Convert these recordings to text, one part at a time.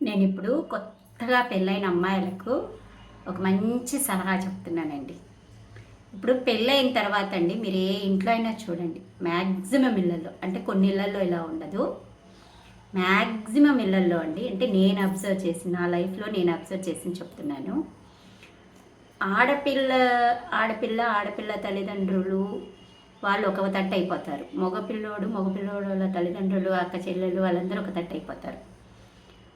నేను ఇప్పుడు కొత్తగా పెళ్ళైన అమ్మాయిలకు ఒక మంచి సలహా చెప్తున్నానండి. ఇప్పుడు పెళ్ళైన తర్వాత అండి మీరు ఏ ఇంట్లో అయినా చూడండి, మ్యాక్సిమం ఇళ్ళల్లో అంటే కొన్ని ఇళ్ళల్లో ఇలా ఉండదు. మ్యాక్సిమం ఇళ్ళల్లో అండి అంటే నేను అబ్జర్వ్ చేసి నా లైఫ్లో నేను అబ్జర్వ్ చేసి చెప్తున్నాను. ఆడపిల్ల ఆడపిల్ల తల్లిదండ్రులు వాళ్ళు ఒక తట్టు అయిపోతారు. మగపిల్లోడు వాళ్ళ తల్లిదండ్రులు అక్క చెల్లెలు వాళ్ళందరూ ఒక తట్టు అయిపోతారు.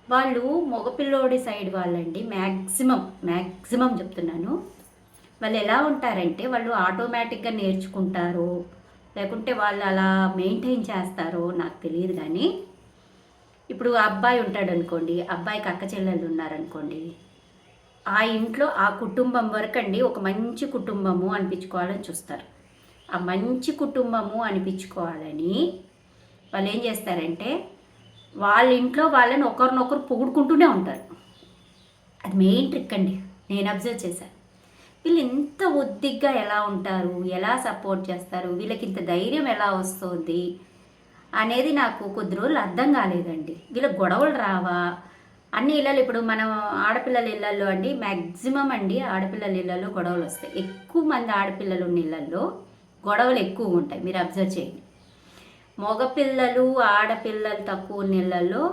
వాళ్ళు మగపిల్లోడి సైడ్ వాళ్ళండి మ్యాక్సిమం చెప్తున్నాను. వాళ్ళు ఎలా ఉంటారంటే వాళ్ళు ఆటోమేటిక్గా నేర్చుకుంటారు, లేకుంటే వాళ్ళు అలా మెయింటైన్ చేస్తారో నాకు తెలియదు. కానీ ఇప్పుడు అబ్బాయి ఉంటాడు అనుకోండి, అబ్బాయికి అక్క చెల్లెళ్ళు ఉన్నారనుకోండి, ఆ ఇంట్లో ఆ కుటుంబం వరకు అండి ఒక మంచి కుటుంబము అనిపించుకోవాలని చూస్తారు. ఆ మంచి కుటుంబము అనిపించుకోవాలని వాళ్ళు ఏం చేస్తారంటే వాళ్ళ ఇంట్లో వాళ్ళని ఒకరినొకరు పొగుడుకుంటూనే ఉంటారు. అది మెయిన్ ట్రిక్ అండి, నేను అబ్జర్వ్ చేశాను. వీళ్ళు ఇంత ఒద్దిగ్గా ఎలా ఉంటారు, ఎలా సపోర్ట్ చేస్తారు, వీళ్ళకి ఇంత ధైర్యం ఎలా వస్తుంది అనేది నాకు కొద్ది రోజులు అర్థం కాలేదండి. వీళ్ళ గొడవలు రావా? అన్ని ఇళ్ళలు ఇప్పుడు మనం ఆడపిల్లల ఇళ్ళల్లో అండి మ్యాక్సిమం అండి ఆడపిల్లల ఇళ్ళల్లో గొడవలు వస్తాయి. ఎక్కువ మంది ఆడపిల్లలు ఉన్న ఇళ్ళల్లో గొడవలు ఎక్కువ ఉంటాయి, మీరు అబ్జర్వ్ చేయండి. మగపిల్లలు ఆడపిల్లలు తక్కువ నీళ్ళల్లో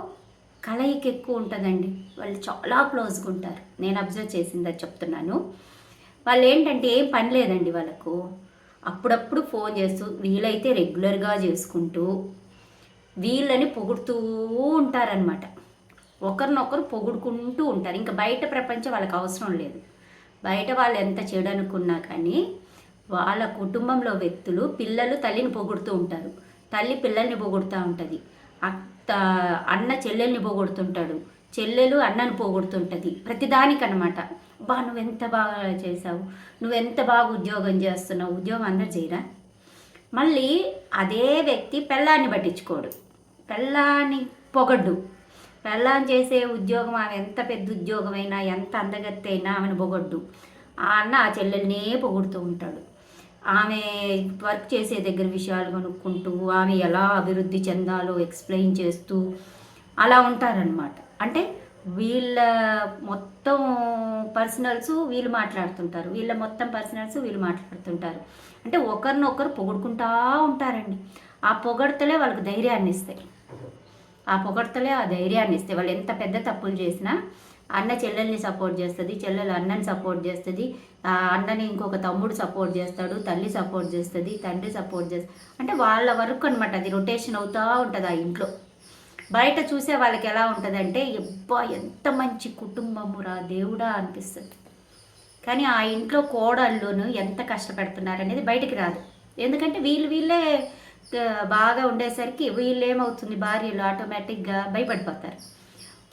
కలయిక ఎక్కువ ఉంటుందండి. వాళ్ళు చాలా క్లోజ్గా ఉంటారు. నేను అబ్జర్వ్ చేసిందని చెప్తున్నాను. వాళ్ళు ఏంటంటే ఏం పని లేదండి వాళ్ళకు, అప్పుడప్పుడు ఫోన్ చేస్తూ వీలైతే రెగ్యులర్గా చేసుకుంటూ వీళ్ళని పొగుడుతూ ఉంటారనమాట. ఒకరినొకరు పొగుడుకుంటూ ఉంటారు. ఇంకా బయట ప్రపంచం వాళ్ళకి అవసరం లేదు. బయట వాళ్ళు ఎంత చెడు అనుకున్నా కానీ వాళ్ళ కుటుంబంలో వ్యక్తులు పిల్లలు తల్లిని పొగుడుతూ ఉంటారు, తల్లి పిల్లల్ని పొగుడుతూ ఉంటుంది, అన్న చెల్లెల్ని పొగుడుతుంటాడు, చెల్లెలు అన్నను పొగుడుతుంటుంది ప్రతిదానికనమాట. నువ్వెంత బాగా చేసావు, నువ్వెంత బాగా ఉద్యోగం చేస్తున్నావు. ఉద్యోగం అందరు చేయరా? మళ్ళీ అదే వ్యక్తి పెళ్ళాన్ని పట్టించుకోడు, పెళ్ళాన్ని పొగడ్డు. పెళ్ళాన్ని చేసే ఉద్యోగం ఆమె ఎంత పెద్ద ఉద్యోగమైనా ఎంత అందగత్తి అయినా ఆమెను పొగడ్డు. ఆ అన్న ఆ చెల్లెల్నే పొగుడుతూ ఉంటాడు. ఆమె వర్క్ చేసే దగ్గర విషయాలు కనుక్కుంటూ ఆమె ఎలా అభివృద్ధి చెందాలో ఎక్స్ప్లెయిన్ చేస్తూ అలా ఉంటారనమాట. అంటే వీళ్ళ మొత్తం పర్సనల్స్ వీళ్ళు మాట్లాడుతుంటారు, వీళ్ళ మొత్తం పర్సనల్స్ వీళ్ళు మాట్లాడుతుంటారు. అంటే ఒకరినొకరు పొగుడుకుంటూ ఉంటారండి. ఆ పొగడ్తలే వాళ్ళకి ధైర్యాన్ని ఇస్తాయి. వాళ్ళు ఎంత పెద్ద తప్పులు చేసినా అన్న చెల్లెల్ని సపోర్ట్ చేస్తుంది, చెల్లెలు అన్నని సపోర్ట్ చేస్తుంది, అన్నని ఇంకొక తమ్ముడు సపోర్ట్ చేస్తాడు, తల్లి సపోర్ట్ చేస్తుంది, తండ్రి సపోర్ట్ చేస్తుంది. అంటే వాళ్ళ వరకు అనమాట. అది రొటేషన్ అవుతూ ఉంటుంది ఆ ఇంట్లో. బయట చూసే వాళ్ళకి ఎలా ఉంటుందంటే ఎంత మంచి కుటుంబమురా దేవుడా అనిపిస్తుంది. కానీ ఆ ఇంట్లో కోడళ్ళును ఎంత కష్టపెడుతున్నారు అనేది బయటికి రాదు. ఎందుకంటే వీళ్ళే బాగా ఉండేసరికి వీళ్ళు ఏమవుతుంది, భార్యలు ఆటోమేటిక్గా భయపడిపోతారు.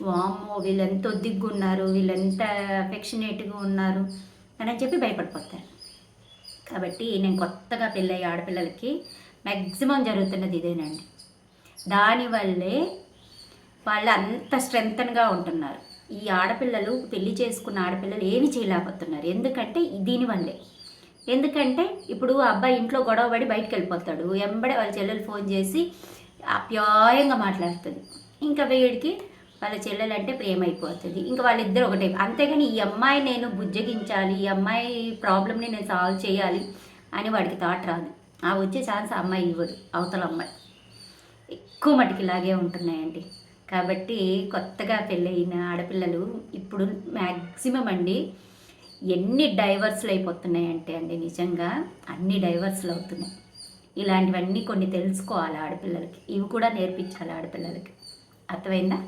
వామ్మో వీళ్ళు ఎంత ఒద్దిగ్గున్నారు, వీళ్ళు ఎంత అఫెక్షనేట్గా ఉన్నారు అని చెప్పి భయపడిపోతారు. కాబట్టి నేను కొత్తగా పెళ్ళయ్యే ఆడపిల్లలకి మ్యాక్సిమం జరుగుతున్నది ఇదేనండి. దానివల్లే వాళ్ళు అంత స్ట్రెంగ్తన్గా ఉంటున్నారు. ఈ ఆడపిల్లలు పెళ్లి చేసుకున్న ఆడపిల్లలు ఏమి చేయలేకపోతున్నారు. ఎందుకంటే దీనివల్లే. ఎందుకంటే ఇప్పుడు అబ్బాయి ఇంట్లో గొడవ పడి బయటకు వెళ్ళిపోతాడు, వెంబడే వాళ్ళ చెల్లెలు ఫోన్ చేసి అప్యాయంగా మాట్లాడుతుంది. ఇంకా వీడికి వాళ్ళ చెల్లెలంటే ప్రేమ అయిపోతుంది. ఇంకా వాళ్ళిద్దరు ఒకటే. అంతేగాని ఈ అమ్మాయి నేను బుజ్జగించాలి, ఈ అమ్మాయి ప్రాబ్లమ్ని నేను సాల్వ్ చేయాలి అని వాడికి థాట్ రాదు. ఆ వచ్చే ఛాన్స్ ఆ అమ్మాయి ఇవ్వదు. అవతల అమ్మాయి ఎక్కువ మటుకు ఇలాగే ఉంటున్నాయండి. కాబట్టి కొత్తగా పెళ్ళయిన ఆడపిల్లలు ఇప్పుడు మ్యాక్సిమం అండి ఎన్ని డైవర్స్లు అయిపోతున్నాయంటే అండి నిజంగా అన్ని డైవర్స్లు అవుతున్నాయి. ఇలాంటివన్నీ కొన్ని తెలుసుకోవాలి ఆడపిల్లలకి, ఇవి కూడా నేర్పించాలి ఆడపిల్లలకి. అర్థమైందా?